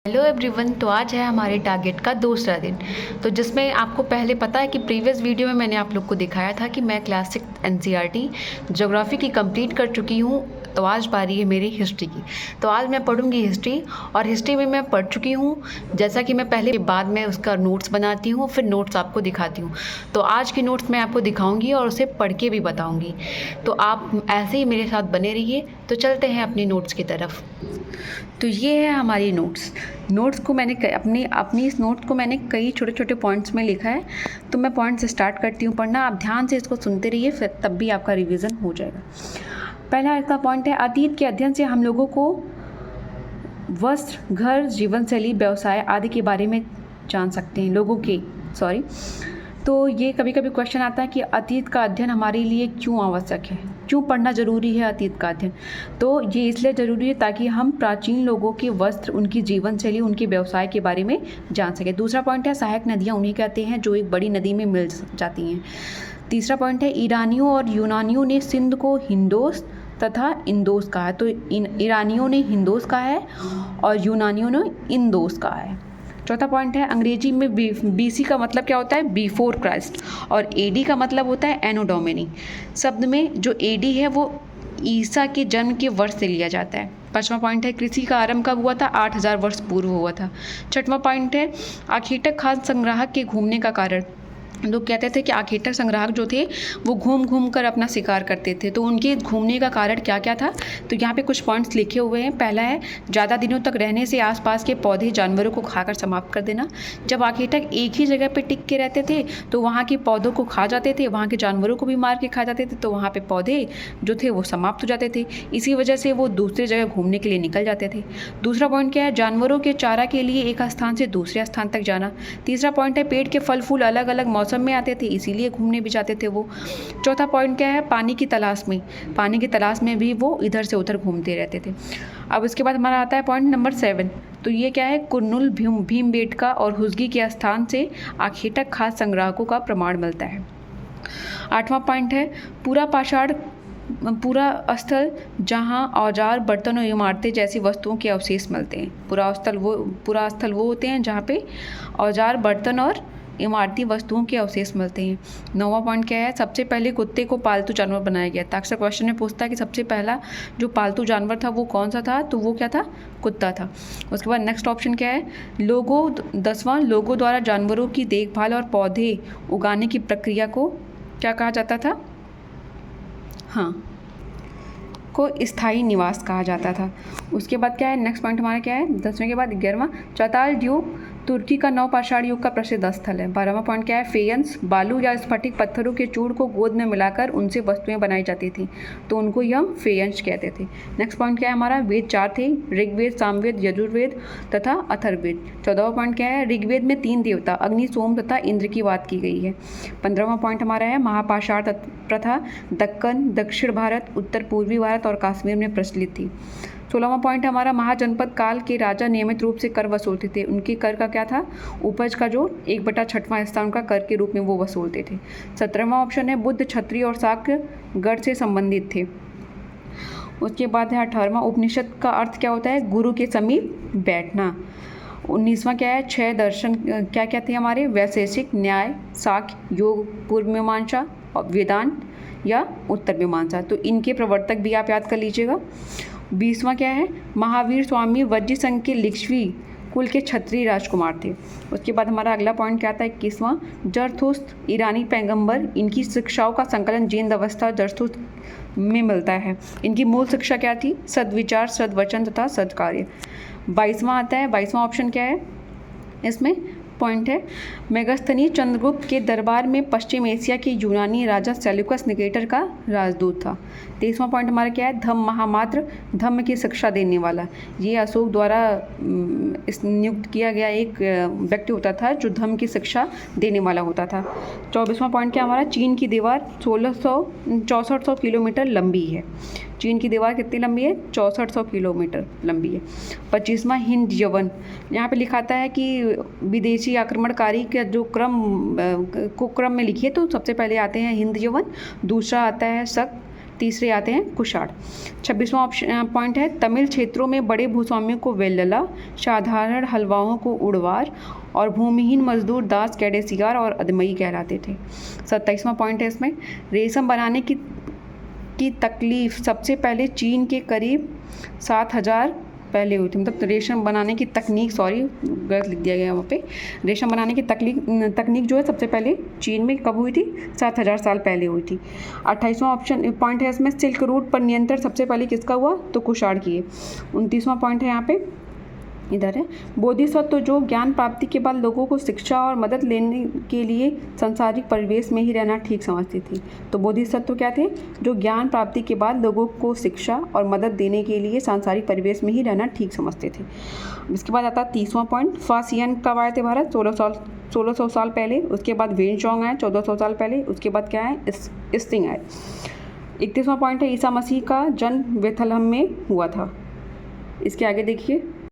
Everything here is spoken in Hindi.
Hello everyone. तो आज है हमारे टारगेट का दूसरा दिन, तो जिसमें आपको पहले पता है कि प्रीवियस वीडियो में मैंने आप लोग को दिखाया था कि मैं क्लास 6 एनसीईआरटी ज्योग्राफी की कंप्लीट कर चुकी हूँ। तो आज बारी है मेरी हिस्ट्री की। तो आज मैं पढ़ूंगी हिस्ट्री, और हिस्ट्री में मैं पढ़ चुकी हूँ। जैसा कि मैं पहले बाद में उसका नोट्स बनाती हूँ, फिर नोट्स आपको दिखाती हूँ। तो आज की नोट्स मैं आपको दिखाऊंगी और उसे पढ़ के भी बताऊंगी। तो आप ऐसे ही मेरे साथ बने रहिए। तो चलते हैं अपनी नोट्स की तरफ। तो ये है हमारी नोट्स को मैंने अपनी इस नोट को मैंने कई छोटे छोटे पॉइंट्स में लिखा है। तो मैं पॉइंट्स स्टार्ट करती हूँ पढ़ना। आप ध्यान से इसको सुनते रहिए, फिर तब भी आपका रिवीजन हो जाएगा। पहला इसका पॉइंट है, अतीत के अध्ययन से हम लोगों को वस्त्र, घर, जीवन शैली, व्यवसाय आदि के बारे में जान सकते हैं। तो ये कभी कभी क्वेश्चन आता है कि अतीत का अध्ययन हमारे लिए क्यों आवश्यक है, क्यों पढ़ना ज़रूरी है अतीत का अध्ययन। तो ये इसलिए ज़रूरी है ताकि हम प्राचीन लोगों के वस्त्र, उनकी जीवन शैली, उनके व्यवसाय के बारे में जान सकें। दूसरा पॉइंट है, सहायक नदियाँ उन्हें कहते हैं जो एक बड़ी नदी में मिल जाती हैं। तीसरा पॉइंट है, ईरानियों और यूनानियों ने सिंध को हिंदोस तथा इंदोस कहा है। तो ईरानियों ने हिंदोस कहा है और यूनानियों ने इंदोस कहा है। चौथा पॉइंट है, अंग्रेजी में बीसी का मतलब क्या होता है, बिफोर क्राइस्ट, और एडी का मतलब होता है एनो डोमिनी। शब्द में जो एडी है वो ईसा के जन्म के वर्ष से लिया जाता है। पांचवा पॉइंट है, कृषि का आरंभ कब हुआ था, 8000 वर्ष पूर्व हुआ था। छठवां पॉइंट है, आखेटक खाद्य संग्राहक के घूमने का कारण। लोग कहते थे कि आखेटक संग्राहक जो थे वो घूम घूम कर अपना शिकार करते थे। तो उनके घूमने का कारण क्या क्या था, तो यहाँ पे कुछ पॉइंट्स लिखे हुए हैं। पहला है, ज़्यादा दिनों तक रहने से आसपास के पौधे जानवरों को खाकर समाप्त कर देना। जब आखेटक एक ही जगह पे टिक के रहते थे तो वहाँ के पौधों को खा जाते थे, वहाँ के जानवरों को भी मार के खा जाते थे, तो वहाँ पे पौधे जो थे वो समाप्त हो जाते थे। इसी वजह से वो दूसरी जगह घूमने के लिए निकल जाते थे। दूसरा पॉइंट क्या है, जानवरों के चारा के लिए एक स्थान से दूसरे स्थान तक जाना। तीसरा पॉइंट है, पेड़ के फल फूल अलग अलग मौसम में आते थे, इसीलिए घूमने भी जाते थे वो। चौथा पॉइंट क्या है, पानी की तलाश में भी वो इधर से उधर घूमते रहते थे। अब इसके बाद हमारा आता है पॉइंट नंबर 7। तो ये क्या है, कुर्नूल, भीमबेटका और हुसगी के स्थान से आखेटक खाद्य संग्राहकों का प्रमाण मिलता है। आठवां पॉइंट है, पूरा स्थल जहाँ औजार, बर्तन और इमारतें जैसी वस्तुओं के अवशेष मिलते हैं। पूरा स्थल वो होते हैं जहाँ पे औजार, बर्तन और इमारती वस्तुओं के अवशेष मिलते हैं। नौवां पॉइंट क्या है, सबसे पहले कुत्ते को पालतू जानवर बनाया गया था। अक्सर क्वेश्चन में पूछता है कि सबसे पहला जो पालतू जानवर था वो कौन सा था, तो वो क्या था, कुत्ता था। उसके बाद नेक्स्ट ऑप्शन क्या है, 10वां, लोगों द्वारा जानवरों की देखभाल और पौधे उगाने की प्रक्रिया को क्या कहा जाता था, को स्थायी निवास कहा जाता था। उसके बाद क्या है, नेक्स्ट पॉइंट हमारा क्या है, 10वें के बाद 11वां, चौताल द्वीप तुर्की का नवपाषाण युग का प्रसिद्ध स्थल है। 12वां पॉइंट क्या है, फेयंस, बालू या स्फटिक पत्थरों के चूर्ण को गोंद में मिलाकर उनसे वस्तुएं बनाई जाती थी, तो उनको हम फेयंस कहते थे। नेक्स्ट पॉइंट क्या है हमारा, वेद 4 थे, ऋग्वेद, सामवेद, यजुर्वेद तथा अथर्ववेद। 14वां पॉइंट क्या है, ऋग्वेद में 3 देवता अग्नि, सोम तथा इंद्र की बात की गई है। 15वां पॉइंट हमारा है, महापाषाण प्रथा दक्कन, दक्षिण भारत, उत्तर पूर्वी भारत और कश्मीर में प्रचलित थी। 16वां पॉइंट हमारा, महाजनपद काल के राजा नियमित रूप से कर वसूलते थे। उनके कर का क्या था, उपज का जो 1/6वां हिस्सा उनका कर के रूप में वो वसूलते थे। 17वां ऑप्शन है, बुद्ध, क्षत्रिय और शाक्य गढ़ से संबंधित थे। उसके बाद है 18वां, उपनिषद का अर्थ क्या होता है, गुरु के समीप बैठना। 19वां क्या है, 6 दर्शन क्या क्या थे हमारे, वैशेषिक, न्याय, साक्य, योग, पूर्व मीमांसा, वेदांत या उत्तर मीमांसा। तो इनके प्रवर्तक भी आप याद कर लीजिएगा। 20वां क्या है, महावीर स्वामी वज्र संघ के लिच्छवी कुल के क्षत्रिय राजकुमार थे। उसके बाद हमारा अगला पॉइंट क्या आता है, 21वां, जरथुस्त्र ईरानी पैगंबर, इनकी शिक्षाओं का संकलन जीन अवस्था जरथुस्त्र में मिलता है। इनकी मूल शिक्षा क्या थी, सद्विचार, सद्वचन तथा सद्कार्य। 22वां आता है, 22वां ऑप्शन क्या है इसमें, पॉइंट है, मेगस्थनी चंद्रगुप्त के दरबार में पश्चिम एशिया के यूनानी राजा सेल्यूकस निकेटर का राजदूत था। 23वां पॉइंट हमारा क्या है, धम्म महामात्र, धम्म की शिक्षा देने वाला। ये अशोक द्वारा नियुक्त किया गया एक व्यक्ति होता था जो धम्म की शिक्षा देने वाला होता था। 24वां पॉइंट क्या हमारा, चीन की दीवार 6400 किलोमीटर लंबी है। चीन की दीवार कितनी लंबी है, 6400 किलोमीटर लंबी है। 25वां, हिंद यवन, यहाँ पे लिखा था है कि विदेशी आक्रमणकारी का जो क्रम में लिखिए तो सबसे पहले आते हैं हिंद यवन, दूसरा आता है शक, तीसरे आते हैं कुषाण। 26वां ऑप्शन पॉइंट है तमिल क्षेत्रों में बड़े भूस्वामियों को वेल्लला, साधारण हलवाओं को उड़वार और भूमिहीन मजदूर दास कैडेसिगार और अदमई कहलाते थे। 27वां पॉइंट है इसमें रेशम बनाने की तकलीफ सबसे पहले चीन के करीब 7000 पहले हुई थी। मतलब रेशम बनाने की तकनीक, सॉरी गलत लिख दिया गया वहाँ पे, रेशम बनाने की तकनीक जो है सबसे पहले चीन में कब हुई थी? 7000 साल पहले हुई थी। 28वां ऑप्शन पॉइंट है इसमें सिल्क रूट पर नियंत्रण सबसे पहले किसका हुआ? तो कुषाण की है। 29वां पॉइंट है यहाँ पे, इधर है बोधिसत्व जो ज्ञान प्राप्ति के बाद लोगों को शिक्षा और मदद लेने के लिए सांसारिक परिवेश में ही रहना ठीक समझती थी। तो बोधिसत्व क्या थे? जो ज्ञान प्राप्ति के बाद लोगों को शिक्षा और मदद देने के लिए सांसारिक परिवेश में ही रहना ठीक समझते थे। इसके बाद आता है 30वां पॉइंट, फासियन कब आए थे भारत? 1600 साल पहले। उसके बाद वेनचोंग आए 1400 साल पहले। उसके बाद क्या है? इस्तिंग आए। 31वां पॉइंट है ईसा मसीह का जन्म बेथलहम में हुआ था। इसके आगे देखिए